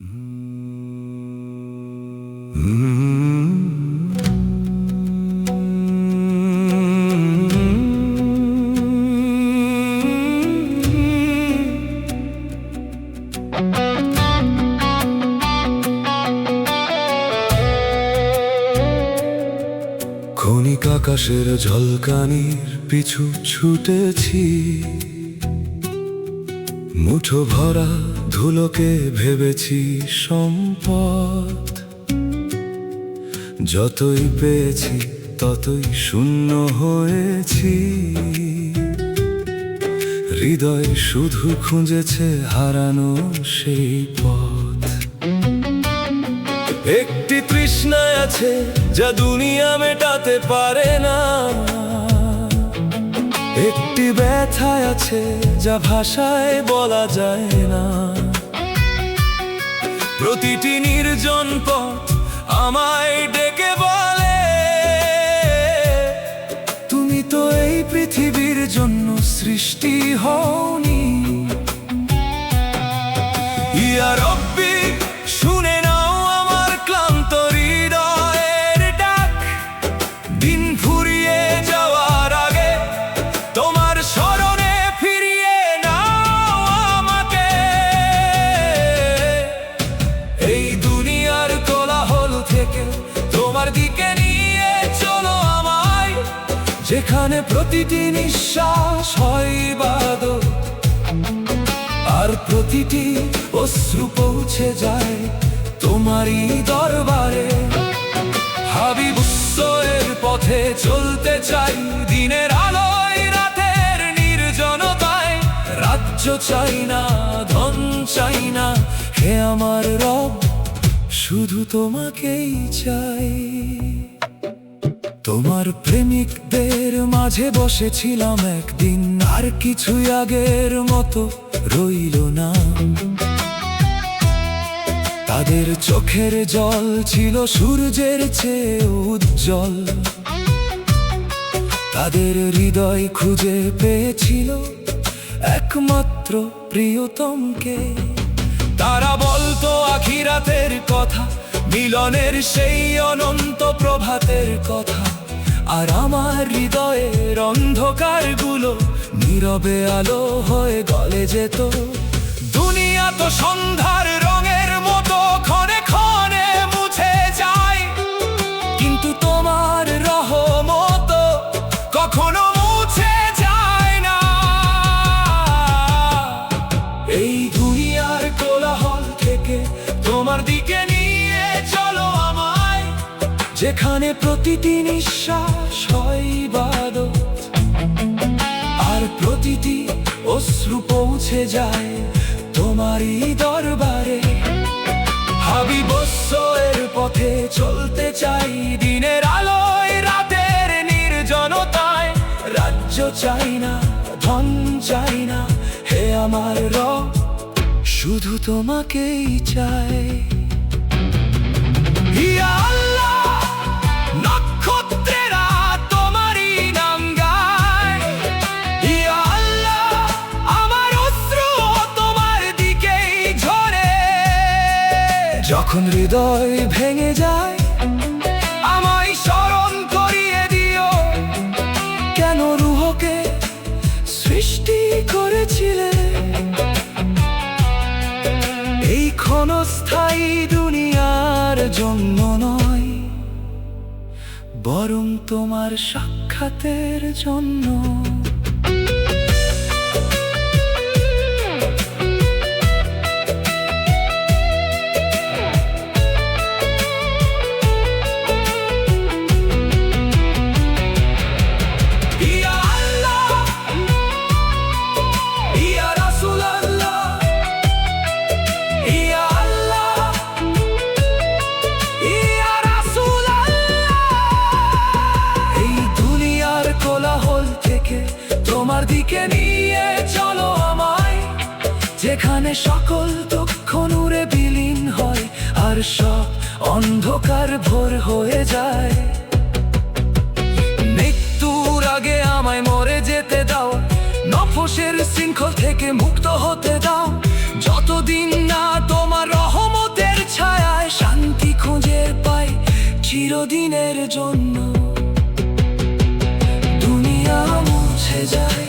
ক্ষণিক আকাশের ঝলকানির পিছু ছুটেছি, মুঠো ভরা ধুলোকে ভেবেছি সম্পদ। যতই পেয়েছি ততই শূন্য হয়েছি, হৃদয় শুধু খুঁজেছে হারানো সেই পথ। একটি তৃষ্ণায় আছে যা দুনিয়া মেটাতে পারে না, একটি ব্যথায় আছে যা ভাষায় বলা যায় না। প্রতিটি নির্জন পথ আমায় ডেকে বলে, তুমি তো এই পৃথিবীর জন্য সৃষ্টি হওনি। ইয়া রব্বি, শুনে নাও আমার ক্লান্ত হৃদয়ের ডাক। দিন ফুরিয়ে যাওয়ার আগে তোমার স্মরণে ফিরিয়ে নাও আমাকে। এই দুনিয়ার কোলাহল থেকে তোমার দিকে নিয়ে চলো আমায়, যেখানে প্রতিটি নিঃশ্বাস হয় ইবাদত, আর প্রতিটি অশ্রু পৌঁছে যায় তোমারই দরবারে। হাবিবুসের পথে চলতে চাই, দিনের আলোয় রাতের নির্জনতায়। রাজ্য চাই না, ধন চাই না, হে আমার রব, শুধু তোমাকেই চাই। তোমার প্রেমিকদের মাঝে বসেছিলাম একদিন, আর কিছুই আগের মতো রইল না। তাদের চোখের জল ছিল সূর্যের চেয়ে উজ্জ্বল, তাদের হৃদয় খুঁজে পেয়েছিল একমাত্র প্রিয়তমকে। তারা বলতো আখিরাতের কথা, মিলনের সেই অনন্ত প্রভাতের কথা। আর আমার হৃদয়ের অন্ধকারগুলো নীরবে আলো হয়ে গলে যেত। দুনিয়া তো সন্ধ্যার রঙের মতো ক্ষণে ক্ষণে মুছে যায়, কিন্তু তোমার রহমত কখনো মুছে যায় না। এই দুনিয়ার কোলাহল থেকে তোমার দিকে নিয়ে চলো আমায়, যেখানে প্রতিটি নিঃশ্বাস হয় ইবাদত, আর প্রতিটি অশ্রু পৌঁছে যায় তোমারই দরবারে। হাবিবুসের পথে চলতে চাই, দিনের আলোয় রাতের নির্জনতায়। রাজ্য চাই না, ধন চাই না, হে আমার রব, শুধু তোমাকেই চাই। ইয়া আল্লাহ, নক্ষত্রেরা তোমারই নাম গায়। ইয়া আল্লাহ, আমার অশ্রু তোমার দিকেই ঝরে। যখন হৃদয় ভেঙে যায়, আমায় স্মরণ করিয়ে দিও, কেন রূহকে সৃষ্টি করেছিলে। এই ক্ষণস্থায়ী দুনিয়ার জন্য নয়, বরং তোমার সাক্ষাতের জন্য। ইয়া আল্লাহ, ইয়া রাসূলুল্লাহ, ইয়া আল্লাহ, ইয়া রাসূলুল্লাহ। এই দুনিয়ার কোলাহল থেকে তোমার দিকে নিয়ে চলো আমায়, যেখানে সকল দুঃখ নূরে বিলীন হয়, আর সব অন্ধকার ভোর হয়ে যায়। মৃত্যুর আগে আমায় মরে যেতে দাও, নফসের শৃঙ্খল থেকে মুক্ত হতে দাও। যতদিন না তোমার রহমতে চিরদিনের জন্য দুনিয়া মুছে যায়।